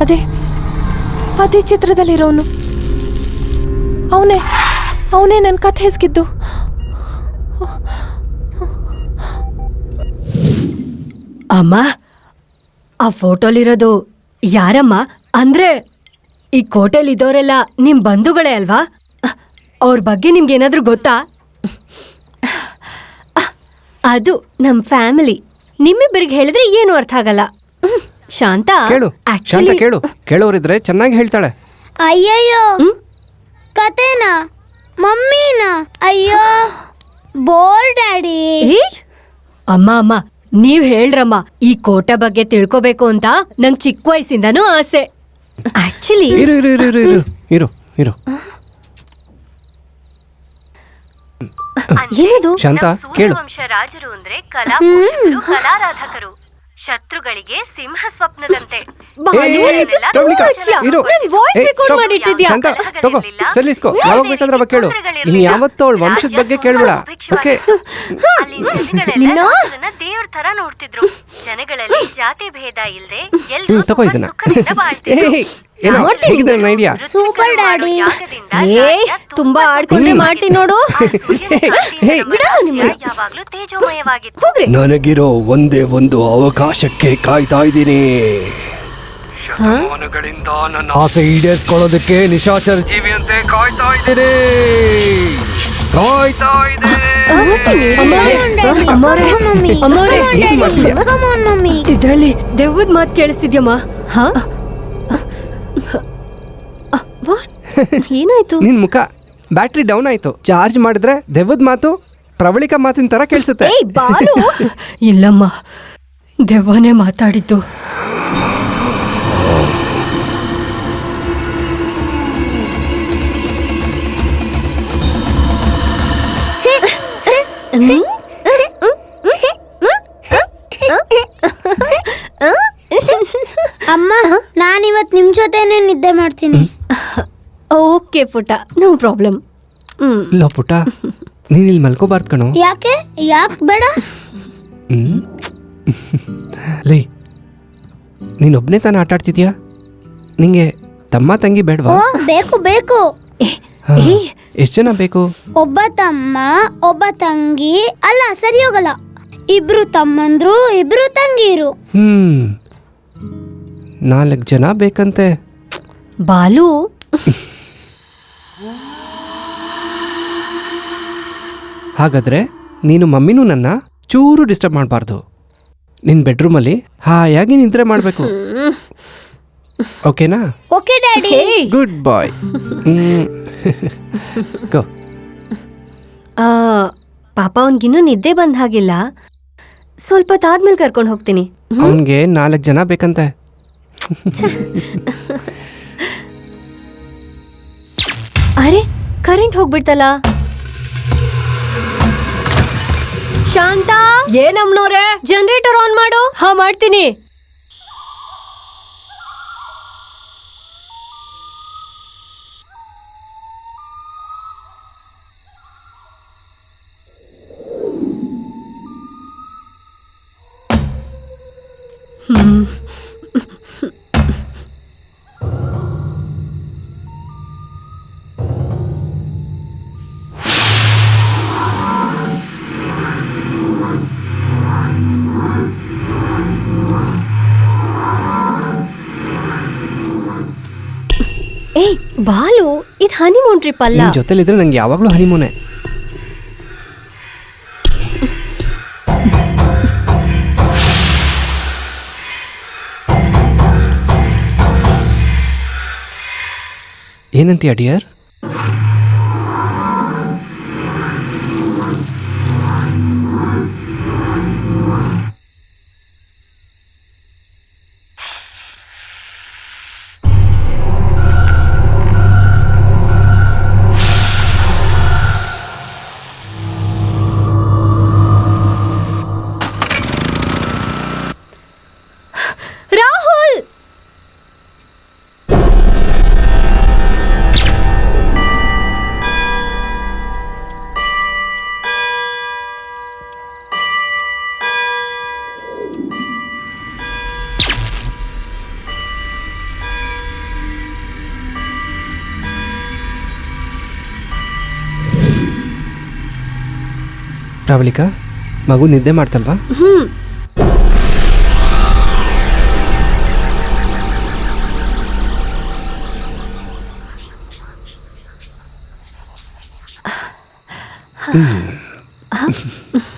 ಅದೇ ಅದೇ ಚಿತ್ರದಲ್ಲಿರೋನು ಅವನೇ ನನ್ನ ಕಥೆ ಹೆಸ್ಗಿದ್ದು. ಅಮ್ಮ, ಆ ಫೋಟೋಲಿರೋದು ಯಾರಮ್ಮ? ಅಂದ್ರೆ ಈ ಕೋಟೆಲಿದ್ದವರೆಲ್ಲ ನಿಮ್ ಬಂಧುಗಳೇ ಅಲ್ವಾ? ಅವ್ರ ಬಗ್ಗೆ ನಿಮ್ಗೇನಾದ್ರೂ ಗೊತ್ತಾ? ಅದು ನಮ್ ಫ್ಯಾಮಿಲಿ. ನಿಮ್ಮಿಬ್ಬರಿಗೆ ಹೇಳಿದ್ರೆ ಏನು ಅರ್ಥ ಆಗಲ್ಲ. ಶಾಂತ ಕೇಳು, ಶಾಂತ ಕೇಳು. ಕೇಳೋರಿದ್ರೆ ಚೆನ್ನಾಗಿ ಹೇಳ್ತಾಳೆ. ಅಯ್ಯಯ್ಯೋ, ಕತೆನಾ? ಮಮ್ಮಿನಾ? ಅಯ್ಯೋ ಬೋರ್ ಡ್ಯಾಡಿ. ಅಮ್ಮ ನೀವ್ ಹೇಳ್ರಮ್ಮ. ಈ ಕೋಟೆ ಬಗ್ಗೆ ತಿಳ್ಕೊಬೇಕು ಅಂತ ನಂಗೆ ಚಿಕ್ಕ ವಯಸ್ಸಿಂದನೂ ಆಸೆ. ಆಕ್ಚುಲಿ ಇರು ಏನದು? ಶಾಂತ ಕೇಳು. ರಾಜರು ಅಂದ್ರೆ ಕಲಾರಾಧಕರು, ಶತ್ರುಗಳಿಗೆ ಸಿಂಹ ಸ್ವಪ್ನದಂತೆ. ಯಾವಾಗ ಬೇಕಾದ್ರೆ ಅವಾಗ ಕೇಳು. ಇನ್ ಯಾವತ್ತೂ ಅವಳ ವಂಶದ ಬಗ್ಗೆ ಕೇಳಬೇಡ. ದೇವ್ರ ತರ ನೋಡ್ತಿದ್ರು. ಜನಗಳಲ್ಲಿ ಜಾತಿ ಭೇದ ಇಲ್ದೆ ತಗೋ ಇದನ್ನ. Idea super daddy. ತುಂಬಾ ಆಡ್ಕೊಂಡ್ರೆ ಮಾಡ್ತೀನಿ ನೋಡು. ಯಾವಾಗ್ಲೂ ತೇಜೋಮಯವಾಗಿತ್ತು. ನನಗಿರೋ ಒಂದೇ ಒಂದು ಅವಕಾಶಕ್ಕೆ ಕಾಯ್ತಾ ಇದ್ದೀನಿ. ಶತಮಾನಗಳಿಂದ ನನ್ನ ಆಸೆ ಈಡೇರಿಸ್ಕೊಳ್ಳೋದಕ್ಕೆ ನಿಶಾಚರ ಜೀವಿಯಂತೆ ಕಾಯ್ತಾ ಇದ್ದೀನಿ. ಇದ್ರಲ್ಲಿ ದೆವ್ವದ ಮಾತು ಕೇಳಿಸ್ತಿದ್ಯಮ್ಮ? ಏನಾಯ್ತು? ನಿನ್ ಮುಖ ಬ್ಯಾಟ್ರಿ ಡೌನ್ ಆಯ್ತು. ಚಾರ್ಜ್ ಮಾಡಿದ್ರೆ ದೆವ್ವದ ಮಾತು ಪ್ರವಳಿಕಾ ಮಾತಿನ ತರ ಕೇಳಿಸುತ್ತೆ. ಇಲ್ಲಮ್ಮ, ದೆವ್ವನೇ ಮಾತಾಡಿದ್ದು. ಅಮ್ಮ, ನಾನಿವತ್ ನಿಮ್ ಜೊತೆನೆ ನಿದ್ದೆ ಮಾಡ್ತೀನಿ. ಓಕೆ ಪುಟ, ನೋ ಪ್ರಾಬ್ಲಮ್. ಇಲ್ಲ ಪುಟ, ನೀನ್ ಇಲ್ಲಿ ಮಲ್ಕೋಬಾರ್ದು ಕಣೋ. ಯಾಕೆ ಬೇಡ? ಲೇ, ನೀನೊಬ್ನೇ ತಾನೇ ಆಟ ಆಡ್ತಿದ್ಯಾ? ನಿಂಗೆ ತಮ್ಮ ತಂಗಿ ಬೇಡವಾ? ಬೇಕು. ಎಷ್ಟು ಜನ ಬೇಕು? ಒಬ್ಬ ತಮ್ಮ, ಒಬ್ಬ ತಂಗಿ. ಅಲ್ಲ, ಸರಿ ಹೋಗಲ್ಲ. ಇಬ್ರು ತಮ್ಮಂದ್ರು, ಇಬ್ರು ತಂಗಿರು. 4 ಜನ ಬೇಕಂತೆ. ಬಾಲು, ಹಾಗಾದ್ರೆ ನೀನು ಮಮ್ಮಿನೂ ನನ್ನ ಚೂರು ಡಿಸ್ಟರ್ಬ್ ಮಾಡಬಾರ್ದು. ನಿನ್ ಬೆಡ್ರೂಮಲ್ಲಿ ಹಾಯಾಗಿ ನಿದ್ರೆ ಮಾಡಬೇಕು. ಓಕೆನಾ? Okay daddy. ಗುಡ್ ಬಾಯ್. ಗೋ. ಪಾಪ ಅವನ್ಗಿನ್ನೂ ನಿದ್ದೆ ಬಂದ ಹಾಗಿಲ್ಲ. ಸ್ವಲ್ಪ ತಾದ್ಮೇಲೆ ಕರ್ಕೊಂಡು ಹೋಗ್ತೀನಿ. ಅವನ್ಗೆ 4 ಜನ ಬೇಕಂತೆ. ಅರೆ, ಕರೆಂಟ್ ಹೋಗ್ಬಿಡ್ತಲ್ಲ. ಶಾಂತ, ಏನಮ್ಮನವ್ರೆ, ಜನರೇಟರ್ ಆನ್ ಮಾಡು. ಹಾ, ಮಾಡ್ತೀನಿ. ಏಯ್ ಬಾಲು, ಇದು ಹನಿಮೂನ್ ಟ್ರಿಪ್ ಅಲ್ಲ. ನಿನ್ ಜೊತೆಲಿದ್ರೆ ನಂಗೆ ಯಾವಾಗ್ಲೂ ಹನಿಮೂನೆ. ಏನಂತೀಯ ಡಿಯರ್? ಪ್ರವಳಿಕಾ, ಮಗು ನಿದ್ದೆ ಮಾಡ್ತಲ್ವಾ?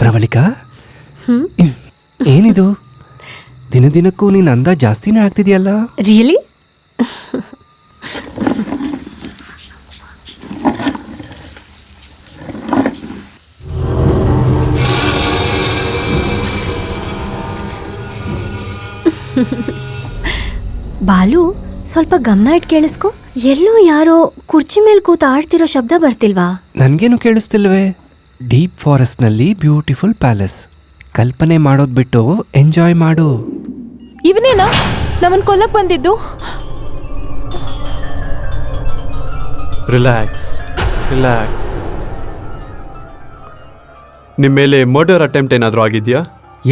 ಪ್ರವಳಿಕಾ, ಏನಿದು? ದಿನ ದಿನಕ್ಕೂ ನೀನು ಅಂದ ಜಾಸ್ತಿನೇ ಆಗ್ತಿದೆಯಲ್ಲ. ರಿಯಲಿ? ಬಾಲು, ಸ್ವಲ್ಪ ಗಮನ ಇಟ್ಟು ಕೇಳಿಸ್ಕೊ. ಎಲ್ಲೋ ಯಾರೋ ಕುರ್ಚಿ ಮೇಲೆ ಕೂತ ಆಡ್ತಿರೋ ಶಬ್ದ ಬರ್ತಿಲ್ವಾ? ನನಗೇನು ಕೇಳಿಸ್ತಿಲ್ವೇ? ಡೀಪ್ ಫಾರೆಸ್ಟ್ನಲ್ಲಿ ಬ್ಯೂಟಿಫುಲ್ ಪ್ಯಾಲೇಸ್. ಕಲ್ಪನೆ ಮಾಡೋದು ಬಿಟ್ಟು ಎಂಜಾಯ್ ಮಾಡು. ಇವನೇನಾ ನಮ್ಮನ್ ಕೊಲ್ಲಕ್ ಬಂದಿದ್ದು? Relax relax. ನಿಮ್ಮ ಮೇಲೆ ಮರ್ಡರ್ ಅಟೆಂಪ್ಟ್ ಏನಾದರೂ ಆಗಿದೆಯಾ?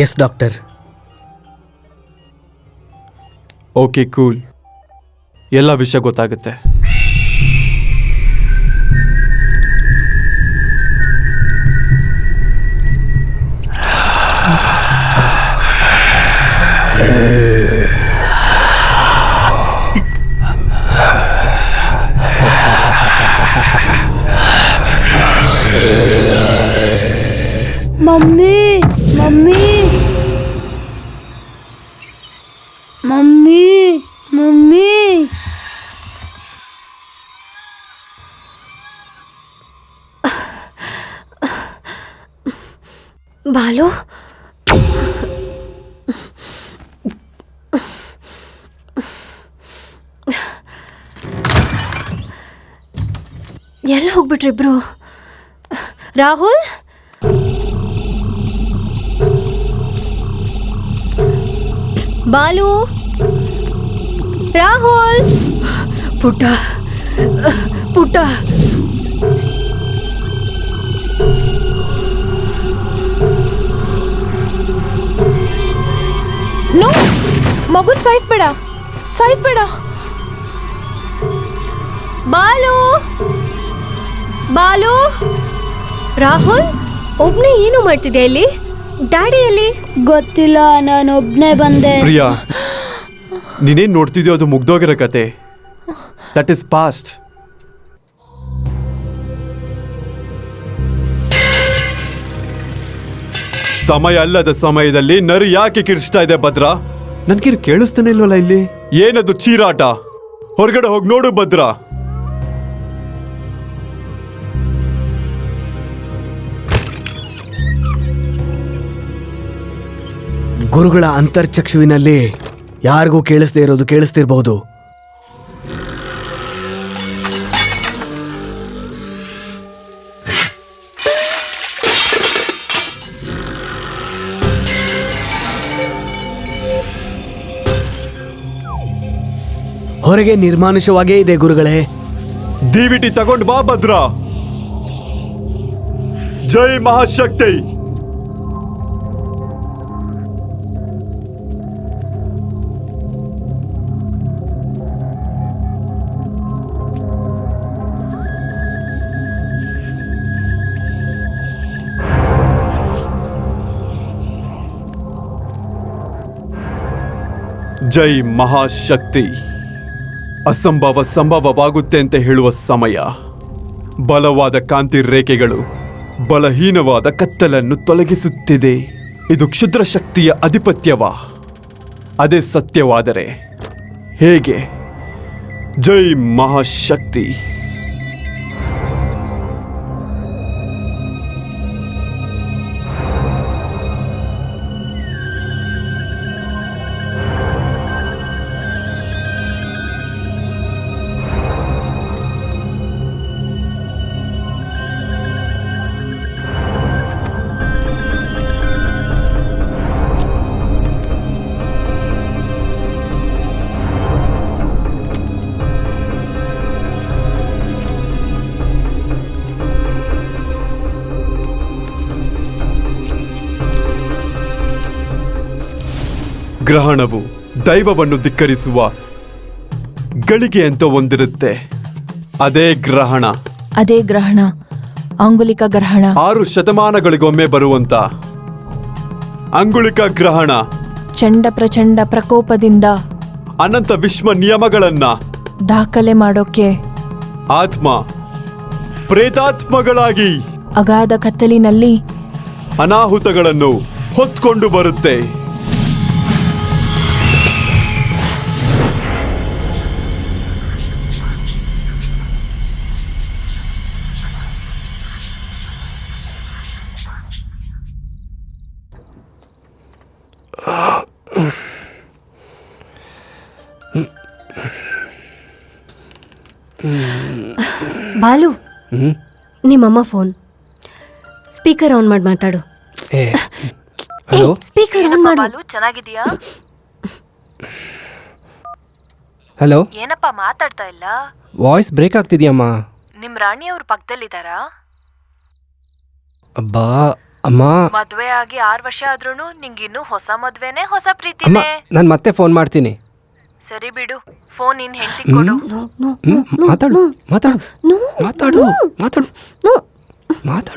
Yes doctor. Okay, cool. ಎಲ್ಲ ವಿಷಯ ಗೊತ್ತಾಗುತ್ತೆ. Mummy mummy mummy mummy Balu, ಎಲ್ಲ ಹೋಗ್ಬಿಟ್ರಿಬ್ರು? ರಾಹುಲ್, ಬಾಲು, ರಾಹುಲ್, ಪುಟ್ಟ ಪುಟ್ಟ. ನೋ, ಮಗುನ್ ಸಾಯಿಸ್ಬೇಡ, ಸಾಯಿಸ್ಬೇಡ. ಬಾಲು, ಬಾಲು. ರಾಹುಲ್, ಒಬ್ನೇ ಏನು ಮಾಡ್ತಿದ್ಯಾ ಇಲ್ಲಿ? ಡ್ಯಾಡಿಯಲ್ಲಿ? ಗೊತ್ತಿಲ್ಲ, ನಾನೊಬ್ನೇ ಬಂದೆ. ಪ್ರಿಯಾ, ನೀನೇನು ನೋಡ್ತಿದ್ಯೋ ಅದು ಮುಗ್ದೋಗಿರೋ ಕತೆ. That is past. ಸಮಯ ಅಲ್ಲದ ಸಮಯದಲ್ಲಿ ನರಿ ಯಾಕೆ ಕಿರ್ಚ್ತಾ ಇದೆ ಭದ್ರಾ? ನನ್ಗೇನು ಕೇಳಿಸ್ತಾನೆ ಇಲ್ವಲ್ಲ ಇಲ್ಲಿ? ಏನದು ಚೀರಾಟ? ಹೊರಗಡೆ ಹೋಗಿ ನೋಡು ಭದ್ರಾ. ಗುರುಗಳ ಅಂತರ್ಚಕ್ಷುವಿನಲ್ಲಿ ಯಾರಿಗೂ ಕೇಳಿಸ್ದೇ ಇರೋದು ಕೇಳಿಸ್ತಿರ್ಬಹುದು. ಹೊರಗೆ ನಿರ್ಮಾನುಷವಾಗೇ ಇದೆ ಗುರುಗಳೇ. ಡಿವಿಟಿ ತಗೊಂಡು ಬಾ ಭದ್ರಾ. ಜೈ ಮಹಾಶಕ್ತಿ. ಜೈ ಮಹಾಶಕ್ತಿ. ಅಸಂಭವ ಸಂಭವವಾಗುತ್ತೆ ಅಂತ ಹೇಳುವ ಸಮಯ. ಬಲವಾದ ಕಾಂತಿ ರೇಖೆಗಳು ಬಲಹೀನವಾದ ಕತ್ತಲನ್ನು ತೊಲಗಿಸುತ್ತಿದೆ. ಇದು ಕ್ಷುದ್ರ ಶಕ್ತಿಯ ಅಧಿಪತ್ಯವಾ? ಅದೇ ಸತ್ಯವಾದರೆ ಹೇಗೆ? ಜೈ ಮಹಾಶಕ್ತಿ. ಗ್ರಹಣವು ದೈವವನ್ನು ಧಿಕ್ಕರಿಸುವ ಗಳಿಗೆ ಅಂತ ಒಂದಿರುತ್ತೆ. ಅದೇ ಗ್ರಹಣ. ಅದೇ ಗ್ರಹಣ ಅಂಗುಲಿಕ ಗ್ರಹಣ 6 ಶತಮಾನಗಳಿಗೊಮ್ಮೆ ಬರುವಂತ ಅಂಗುಳಿಕ ಗ್ರಹಣ ಚಂಡ ಪ್ರಚಂಡ ಪ್ರಕೋಪದಿಂದ ಅನಂತ ವಿಶ್ವ ನಿಯಮಗಳನ್ನ ದಾಖಲೆ ಮಾಡೋಕೆ ಆತ್ಮ ಪ್ರೇತಾತ್ಮಗಳಾಗಿ ಅಗಾಧ ಕತ್ತಲಿನಲ್ಲಿ ಅನಾಹುತಗಳನ್ನು ಹೊತ್ಕೊಂಡು ಬರುತ್ತೆ. ಬಾಲು ನಿಮ್ಮಮ್ಮ ಫೋನ್ ಸ್ಪೀಕರ್ ಆನ್ ಮಾಡಿ ಮಾತಾಡು. ಏ ಹಲೋ ಸ್ಪೀಕರ್ ಆನ್ ಮಾಡು. ಬಾಲು ಚೆನ್ನಾಗಿದ್ಯಾ? ಹಲೋ ಏನಪ್ಪ ಮಾತಾಡ್ತಾ ಇಲ್ಲ? ವಾಯ್ಸ್ ಬ್ರೇಕ್ ಆಗ್ತಿದ್ಯಮ್ಮ. ನಿಮ್ ರಾಣಿ ಅವ್ರ ಪಕ್ಕದಲ್ಲಿದ್ದಾರಾ? ಅಬ್ಬಾ ಅಮ್ಮ ಮದ್ವೆ ಆಗಿ 6 ವರ್ಷ ಆದ್ರೂನು ನಿಂಗಿನ್ನೂ ಹೊಸ ಮದ್ವೆನೆ ಹೊಸ ಅಮ್ಮ ಪ್ರೀತಿನೇ. ನಾನು ಮತ್ತೆ ಫೋನ್ ಮಾಡ್ತೀನಿ. ಸರಿ ಬಿಡು, ಫೋನ್ ನಿನ್ ಹೆಂಡತಿ ಕೊಡು. ಮಾತಾಡು ಮಾತಾಡು ಮಾತಾಡು ಮಾತಾಡು ಮಾತಾಡು ಮಾತಾಡು.